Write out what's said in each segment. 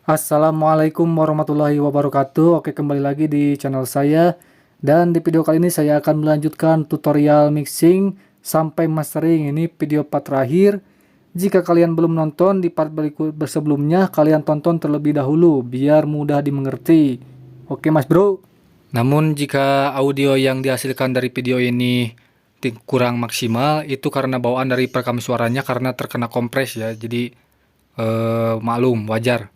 Assalamualaikum warahmatullahi wabarakatuh. Oke, kembali lagi di channel saya. Dan di video kali ini saya akan melanjutkan tutorial mixing sampai mastering. Ini video part terakhir. Jika kalian belum nonton di part berikut sebelumnya, kalian tonton terlebih dahulu biar mudah dimengerti. Oke, Mas Bro. Namun jika audio yang dihasilkan dari video ini kurang maksimal, itu karena bawaan dari perekam suaranya karena terkena kompres ya. Jadi maklum, wajar.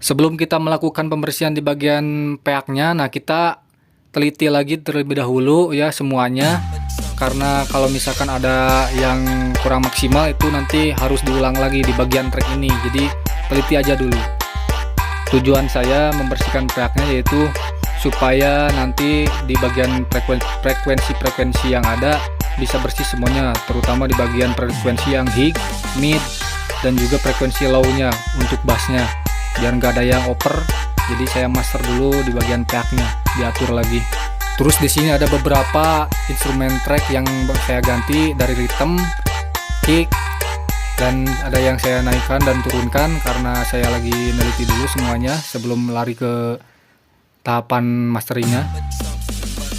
Sebelum kita melakukan pembersihan di bagian peaknya, nah kita teliti lagi terlebih dahulu ya semuanya. Karena kalau misalkan ada yang kurang maksimal itu nanti harus diulang lagi di bagian track ini. Jadi teliti aja dulu. Tujuan saya membersihkan peaknya yaitu supaya nanti di bagian frekuensi yang ada bisa bersih semuanya, terutama di bagian frekuensi yang high, mid, dan juga frekuensi low-nya untuk bassnya. Biar nggak ada yang oper, jadi saya master dulu di bagian peaknya, diatur lagi. Terus di sini ada beberapa instrumen track yang saya ganti dari rhythm, kick, dan ada yang saya naikkan dan turunkan karena saya lagi neliti dulu semuanya sebelum lari ke tahapan masteringnya.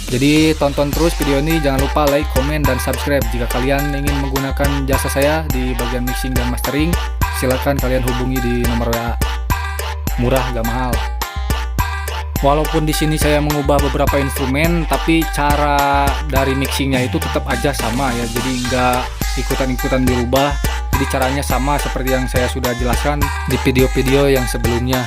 Jadi tonton terus video ini, jangan lupa like, komen, dan subscribe. Jika kalian ingin menggunakan jasa saya di bagian mixing dan mastering, silakan kalian hubungi di nomor WA. Murah gak mahal. Walaupun di sini saya mengubah beberapa instrumen, tapi cara dari mixingnya itu tetap aja sama ya. Jadi nggak ikutan-ikutan dirubah. Jadi caranya sama seperti yang saya sudah jelaskan di video-video yang sebelumnya.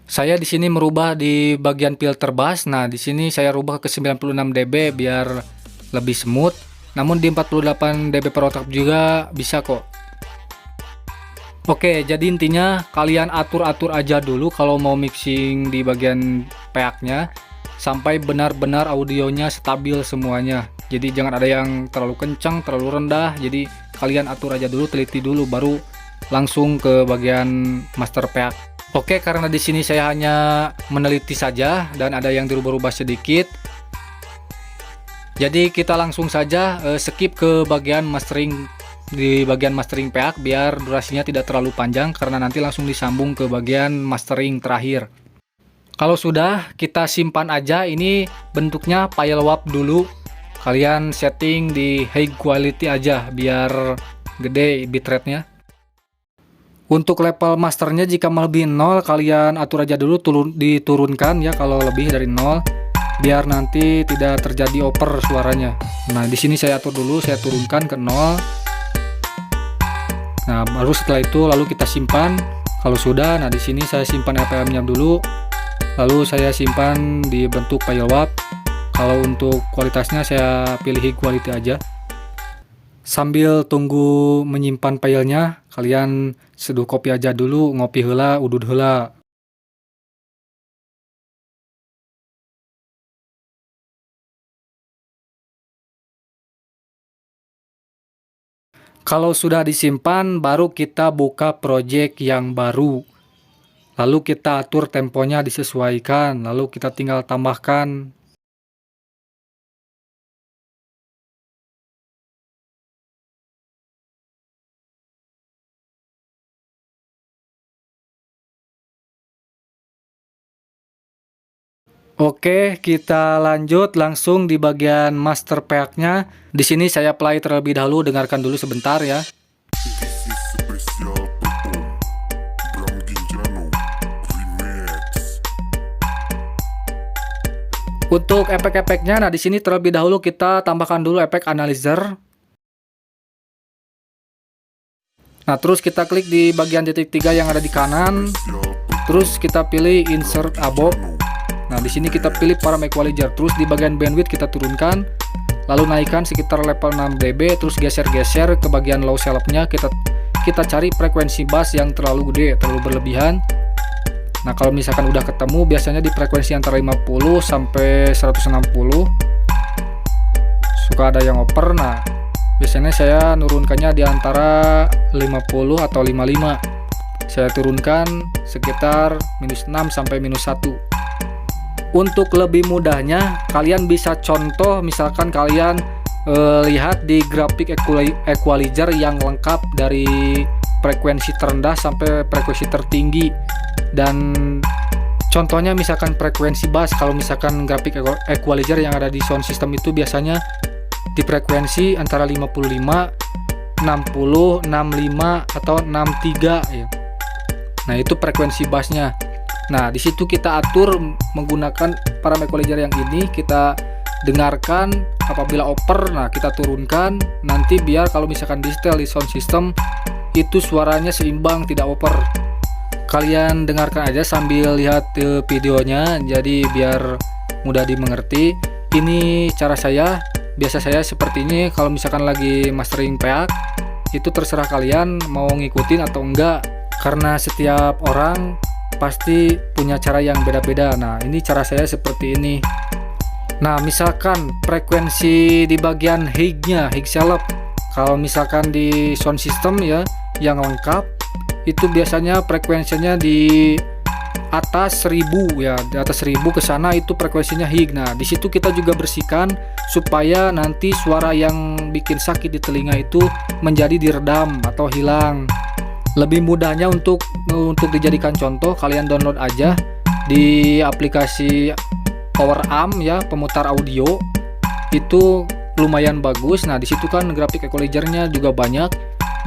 Saya di sini merubah di bagian filter bass. Nah, di sini saya rubah ke 96 dB biar lebih smooth. Namun di 48 dB per octave juga bisa kok. Oke, jadi intinya kalian atur-atur aja dulu kalau mau mixing di bagian peaknya sampai benar-benar audionya stabil semuanya. Jadi jangan ada yang terlalu kencang, terlalu rendah. Jadi kalian atur aja dulu, teliti dulu, baru langsung ke bagian master peak. Oke, karena di sini saya hanya meneliti saja dan ada yang dirubah-rubah sedikit. Jadi kita langsung saja skip ke bagian mastering, di bagian mastering peak biar durasinya tidak terlalu panjang karena nanti langsung disambung ke bagian mastering terakhir. Kalau sudah, kita simpan aja. Ini bentuknya file WAV dulu. Kalian setting di high quality aja biar gede bitrate-nya. Untuk level masternya jika melebihi 0 kalian atur aja dulu, diturunkan ya kalau lebih dari 0 biar nanti tidak terjadi over suaranya. Nah, di sini saya atur dulu, saya turunkan ke 0. Nah, baru setelah itu lalu kita simpan. Kalau sudah, nah di sini saya simpan RPM-nya dulu. Lalu saya simpan di bentuk file WAV. Kalau untuk kualitasnya saya pilih high quality aja. Sambil tunggu menyimpan filenya, kalian seduh kopi aja dulu, ngopi heula, udud heula. Kalau sudah disimpan, baru kita buka project yang baru. Lalu kita atur temponya disesuaikan, lalu kita tinggal tambahkan. Oke, kita lanjut langsung di bagian master pack-nya. Di sini saya play terlebih dahulu, dengarkan dulu sebentar ya. Untuk efek-efeknya, nah di sini terlebih dahulu kita tambahkan dulu efek analyzer. Nah, terus kita klik di bagian titik 3 yang ada di kanan. Terus kita pilih insert above. Nah, di sini kita pilih parameter equalizer, terus di bagian bandwidth kita turunkan, lalu naikkan sekitar level 6 dB, terus geser-geser ke bagian low shelf-nya, kita cari frekuensi bass yang terlalu gede, terlalu berlebihan. Nah, kalau misalkan udah ketemu, biasanya di frekuensi antara 50 sampai 160. Suka ada yang oper. Nah, biasanya saya nurunkannya di antara 50 atau 55. Saya turunkan sekitar -6 sampai -1. Untuk lebih mudahnya, kalian bisa contoh, misalkan kalian lihat di grafik equalizer yang lengkap dari frekuensi terendah sampai frekuensi tertinggi, dan contohnya misalkan frekuensi bass. Kalau misalkan grafik equalizer yang ada di sound system itu biasanya di frekuensi antara 55, 60, 65 atau 63 ya. Nah, itu frekuensi bassnya. Nah, di situ kita atur menggunakan parameter equalizer yang ini, kita dengarkan apabila over, nah kita turunkan nanti biar kalau misalkan di setel di sound system itu suaranya seimbang, tidak over. Kalian dengarkan aja sambil lihat videonya, jadi biar mudah dimengerti. Ini cara saya, biasa saya seperti ini kalau misalkan lagi mastering peak. Itu terserah kalian mau ngikutin atau enggak, karena setiap orang pasti punya cara yang beda-beda. Nah, ini cara saya seperti ini. Nah, misalkan frekuensi di bagian high-nya, high shallow, kalau misalkan di sound system ya yang lengkap itu biasanya frekuensinya di atas 1000 ya, di atas 1000 ke sana itu frekuensinya high. Nah, di situ kita juga bersihkan supaya nanti suara yang bikin sakit di telinga itu menjadi diredam atau hilang. Lebih mudahnya untuk dijadikan contoh, kalian download aja di aplikasi Power Amp ya, pemutar audio. Itu lumayan bagus. Nah, di situ kan grafik equalizer-nya juga banyak.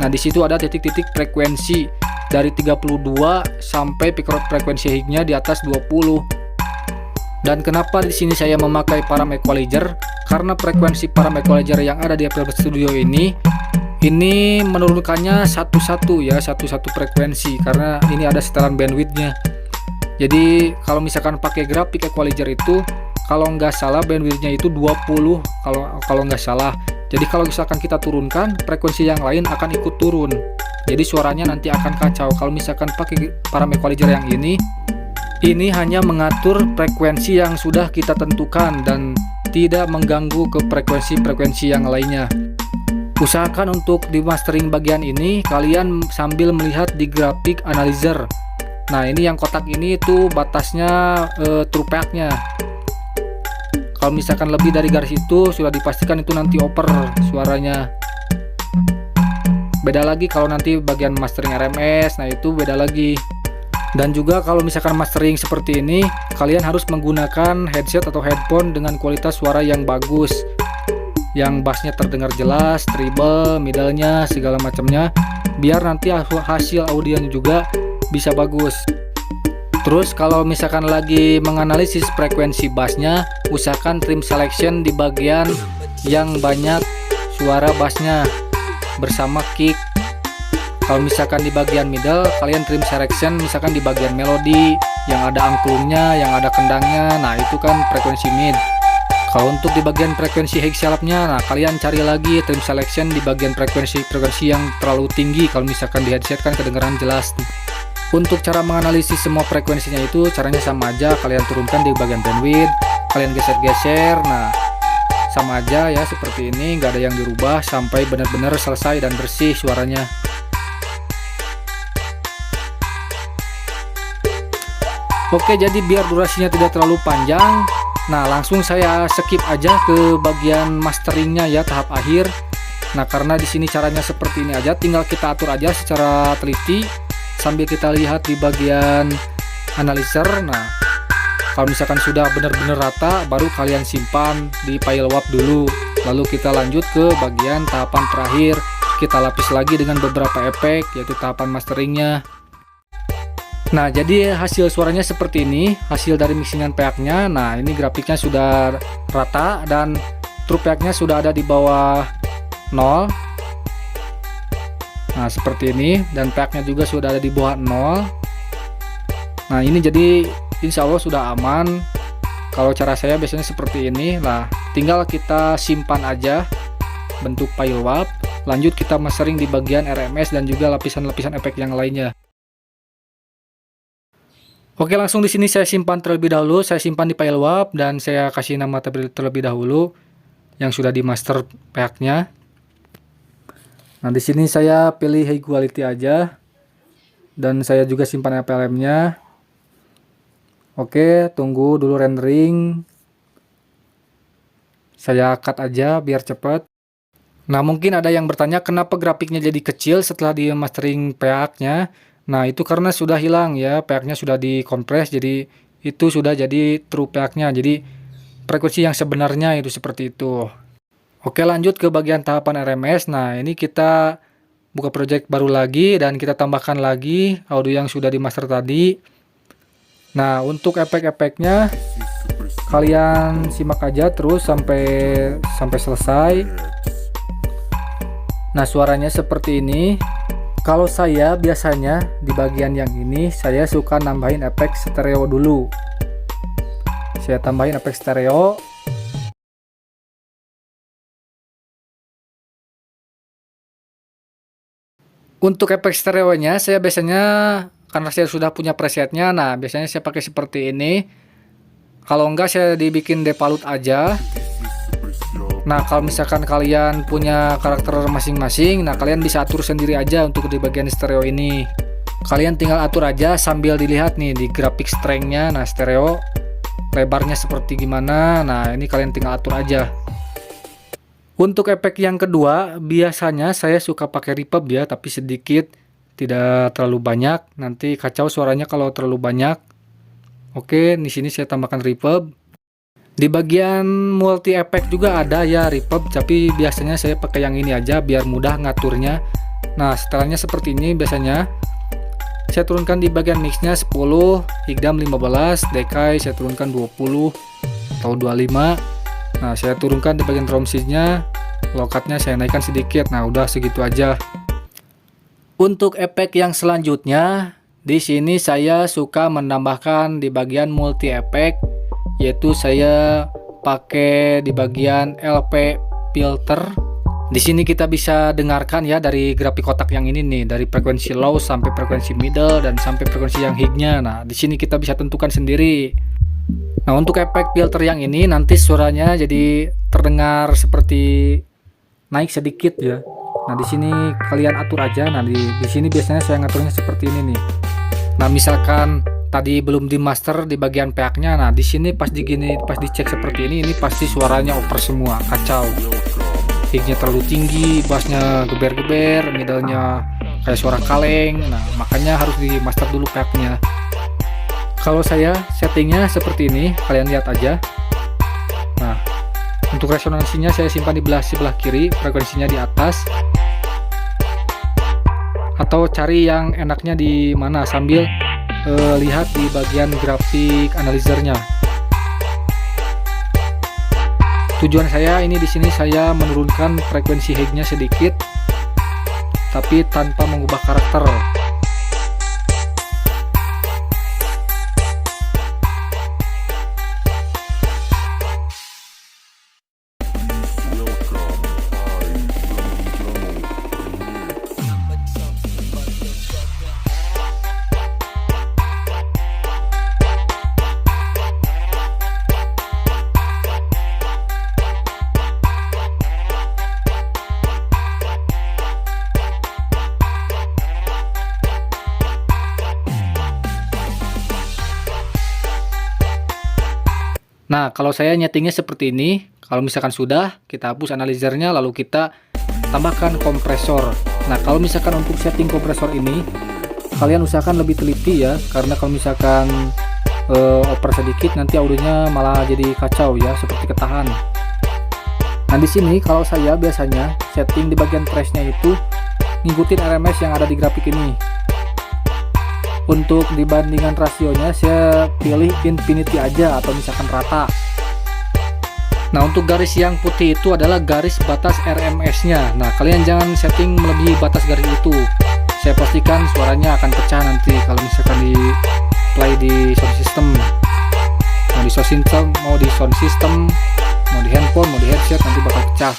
Nah, di situ ada titik-titik frekuensi dari 32 sampai peak frekuensi high-nya di atas 20. Dan kenapa di sini saya memakai parameter equalizer? Karena frekuensi parameter equalizer yang ada di FL Studio ini menurunkannya satu-satu ya, satu-satu frekuensi, karena ini ada setelan bandwidthnya. Jadi kalau misalkan pakai grafik equalizer itu, kalau nggak salah bandwidthnya itu 20 kalau nggak salah. Jadi kalau misalkan kita turunkan, frekuensi yang lain akan ikut turun. Jadi suaranya nanti akan kacau. Kalau misalkan pakai parameter equalizer yang ini hanya mengatur frekuensi yang sudah kita tentukan dan tidak mengganggu ke frekuensi-frekuensi yang lainnya. Usahakan untuk di mastering bagian ini kalian sambil melihat di grafik analyzer. Nah, ini yang kotak ini itu batasnya true peak-nya. Kalau misalkan lebih dari garis itu sudah dipastikan itu nanti over suaranya. Beda lagi kalau nanti bagian mastering RMS, nah itu beda lagi. Dan juga kalau misalkan mastering seperti ini, kalian harus menggunakan headset atau headphone dengan kualitas suara yang bagus, yang bassnya terdengar jelas, treble, middle-nya, segala macamnya, biar nanti hasil audionya juga bisa bagus. Terus kalau misalkan lagi menganalisis frekuensi bassnya, usahakan trim selection di bagian yang banyak suara bassnya bersama kick. Kalau misalkan di bagian middle, kalian trim selection misalkan di bagian melodi yang ada angklungnya, yang ada kendangnya, nah itu kan frekuensi mid. Kalau untuk di bagian frekuensi high shallow-nya, nah kalian cari lagi trim selection di bagian frekuensi yang terlalu tinggi. Kalau misalkan di headset kan kedengaran jelas. Untuk cara menganalisis semua frekuensinya itu caranya sama aja, kalian turunkan di bagian bandwidth, kalian geser-geser, nah sama aja ya seperti ini, nggak ada yang dirubah sampai benar-benar selesai dan bersih suaranya. Oke, jadi biar durasinya tidak terlalu panjang, nah langsung saya skip aja ke bagian masteringnya ya, tahap akhir. Nah, karena di sini caranya seperti ini aja, tinggal kita atur aja secara teliti sambil kita lihat di bagian analyzer. Nah, kalau misalkan sudah benar-benar rata, baru kalian simpan di file WAV dulu. Lalu kita lanjut ke bagian tahapan terakhir, kita lapis lagi dengan beberapa efek, yaitu tahapan masteringnya. Nah, jadi hasil suaranya seperti ini, hasil dari mixingan peaknya. Nah, ini grafiknya sudah rata dan true peaknya sudah ada di bawah 0. Nah, seperti ini, dan peaknya juga sudah ada di bawah 0. Nah, ini jadi insya Allah sudah aman. Kalau cara saya biasanya seperti ini. Nah, tinggal kita simpan aja bentuk file WAV. Lanjut kita mastering di bagian RMS dan juga lapisan-lapisan efek yang lainnya. Oke, langsung di sini saya simpan terlebih dahulu. Saya simpan di file WAV dan saya kasih nama terlebih dahulu yang sudah di master pack-nya. Nah, di sini saya pilih high quality aja dan saya juga simpan FLM-nya. Oke, tunggu dulu rendering. Saya cut aja biar cepet. Nah, mungkin ada yang bertanya kenapa grafiknya jadi kecil setelah di mastering PA-nya. Nah, itu karena sudah hilang ya, PA-nya sudah dikompres, jadi itu sudah jadi true PA-nya. Jadi frekuensi yang sebenarnya itu seperti itu. Oke, lanjut ke bagian tahapan RMS. Nah, ini kita buka project baru lagi dan kita tambahkan lagi audio yang sudah di master tadi. Nah, untuk efek-efeknya kalian simak aja terus sampai selesai. Nah, suaranya seperti ini. Kalau saya biasanya di bagian yang ini saya suka nambahin efek stereo dulu. Saya tambahin efek stereo. Untuk efek stereonya saya biasanya karena saya sudah punya presetnya, nah biasanya saya pakai seperti ini. Kalau enggak saya dibikin default aja. Nah, kalau misalkan kalian punya karakter masing-masing, nah kalian bisa atur sendiri aja untuk di bagian stereo ini. Kalian tinggal atur aja sambil dilihat nih di grafik strength-nya. Nah, stereo lebarnya seperti gimana. Nah, ini kalian tinggal atur aja. Untuk efek yang kedua, biasanya saya suka pakai reverb ya, tapi sedikit, tidak terlalu banyak. Nanti kacau suaranya kalau terlalu banyak. Oke, di sini saya tambahkan reverb. Di bagian multi effect juga ada ya reverb, tapi biasanya saya pakai yang ini aja biar mudah ngaturnya. Nah, setelahnya seperti ini biasanya. Saya turunkan di bagian mixnya 10, higdam 15, decay saya turunkan 20 atau 25. Nah, saya turunkan di bagian drum sheet-nya, low-cut-nya saya naikkan sedikit. Nah, udah segitu aja. Untuk efek yang selanjutnya, di sini saya suka menambahkan di bagian multi effect, yaitu saya pakai di bagian LP filter. Di sini kita bisa dengarkan ya dari grafik kotak yang ini nih, dari frekuensi low sampai frekuensi middle dan sampai frekuensi yang high-nya. Nah, di sini kita bisa tentukan sendiri. Nah, untuk efek filter yang ini nanti suaranya jadi terdengar seperti naik sedikit ya. Nah, di sini kalian atur aja. Nah, di sini biasanya saya ngaturnya seperti ini nih. Nah, misalkan tadi belum di master di bagian PA-nya. Nah, di sini pas dicek seperti ini pasti suaranya over semua, kacau. High-nya terlalu tinggi, bass-nya geber-geber, middle-nya kayak suara kaleng. Nah, makanya harus di master dulu PA-nya. Kalau saya settingnya seperti ini, kalian lihat aja. Nah, untuk resonansinya saya simpan di sebelah kiri, frekuensinya di atas. Atau cari yang enaknya di mana sambil lihat di bagian grafik analyzer-nya. Tujuan saya ini di sini saya menurunkan frekuensi high-nya sedikit, tapi tanpa mengubah karakter. Nah, kalau saya nyetingnya seperti ini, kalau misalkan sudah, kita hapus analyzernya lalu kita tambahkan kompresor. Nah, kalau misalkan untuk setting kompresor ini, kalian usahakan lebih teliti ya, karena kalau misalkan over sedikit nanti audionya malah jadi kacau ya, seperti ketahan. Nah, di sini kalau saya biasanya setting di bagian pressnya itu ngikutin RMS yang ada di grafik ini. Untuk dibandingkan rasionya saya pilih infinity aja atau misalkan rata. Nah, untuk garis yang putih itu adalah garis batas RMS nya. Nah, kalian jangan setting melebihi batas garis itu. Saya pastikan suaranya akan pecah nanti kalau misalkan di play di sound system. Mau di sound system, mau di handphone, mau di headset, nanti bakal pecah.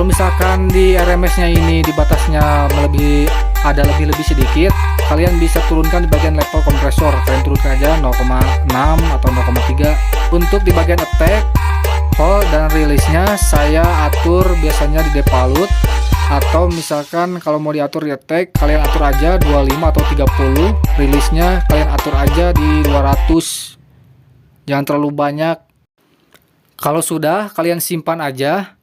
Kalau misalkan di RMS-nya ini di batasnya lebih sedikit, kalian bisa turunkan di bagian level kompresor. Kalian turunkan aja 0,6 atau 0,3. Untuk di bagian attack, hold dan rilisnya saya atur biasanya di default, atau misalkan kalau mau diatur di attack kalian atur aja 25 atau 30. Rilisnya kalian atur aja di 200, jangan terlalu banyak. Kalau sudah, kalian simpan aja,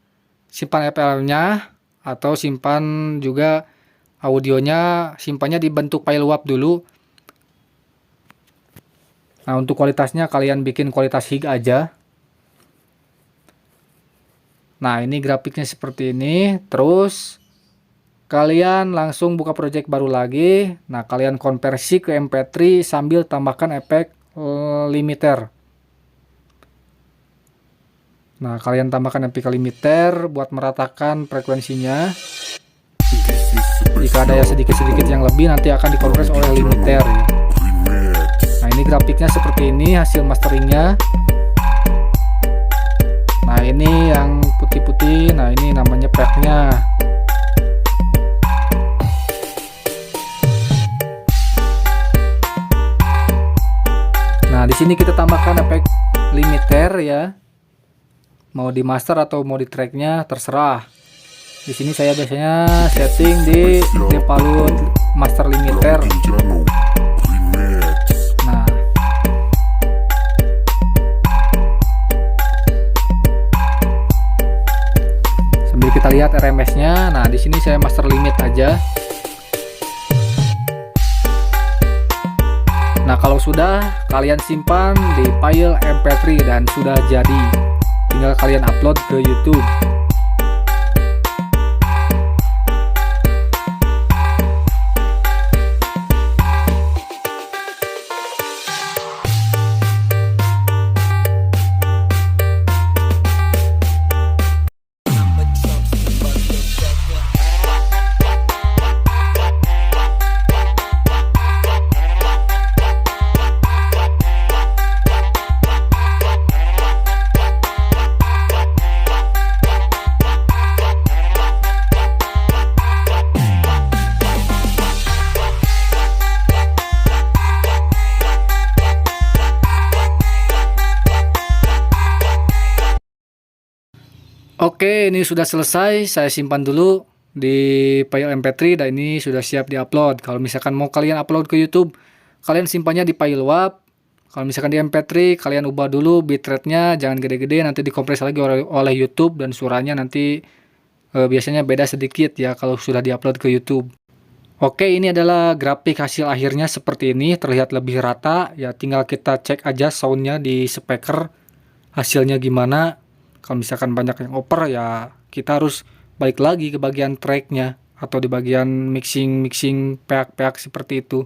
simpan FL-nya atau simpan juga audionya, simpannya di bentuk file WAV dulu. Nah, untuk kualitasnya kalian bikin kualitas HIG aja. Nah, ini grafiknya seperti ini. Terus kalian langsung buka project baru lagi. Nah, kalian konversi ke MP3 sambil tambahkan efek limiter. Nah, kalian tambahkan efek limiter buat meratakan frekuensinya. Jika ada ya sedikit-sedikit yang lebih, nanti akan dikonvers oleh limiter ya. Nah, ini grafiknya seperti ini hasil masteringnya. Nah, ini yang putih-putih. Nah, ini namanya packnya. Nah, di sini kita tambahkan efek limiter ya. Mau di master atau mau di tracknya terserah. Di sini saya biasanya setting di default master limiter. Nah, sambil kita lihat RMS-nya. Nah, di sini saya master limit aja. Nah, kalau sudah, kalian simpan di file MP3 dan sudah jadi. Tinggal kalian upload ke YouTube. Oke, ini sudah selesai. Saya simpan dulu di file MP3 dan ini sudah siap diupload. Kalau misalkan mau kalian upload ke YouTube, kalian simpannya di file WAV. Kalau misalkan di MP3, kalian ubah dulu bitrate-nya, jangan gede-gede, nanti dikompres lagi oleh YouTube dan suaranya nanti biasanya beda sedikit ya kalau sudah diupload ke YouTube. Oke, ini adalah grafik hasil akhirnya seperti ini, terlihat lebih rata. Ya, tinggal kita cek aja soundnya di speaker, hasilnya gimana. Kalau misalkan banyak yang oper, ya kita harus balik lagi ke bagian tracknya atau di bagian mixing peak seperti itu.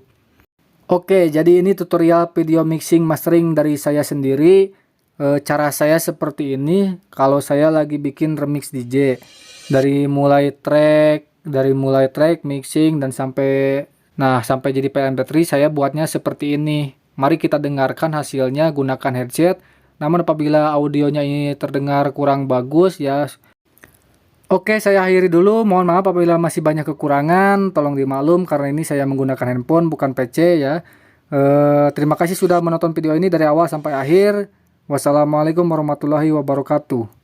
Oke, jadi ini tutorial video mixing mastering dari saya sendiri. Cara saya seperti ini kalau saya lagi bikin remix DJ. Dari mulai track, mixing dan sampai jadi MP3 saya buatnya seperti ini. Mari kita dengarkan hasilnya gunakan headset. Namun apabila audionya ini terdengar kurang bagus ya. Oke, saya akhiri dulu. Mohon maaf apabila masih banyak kekurangan. Tolong dimaklum karena ini saya menggunakan handphone bukan PC ya. Terima kasih sudah menonton video ini dari awal sampai akhir. Wassalamualaikum warahmatullahi wabarakatuh.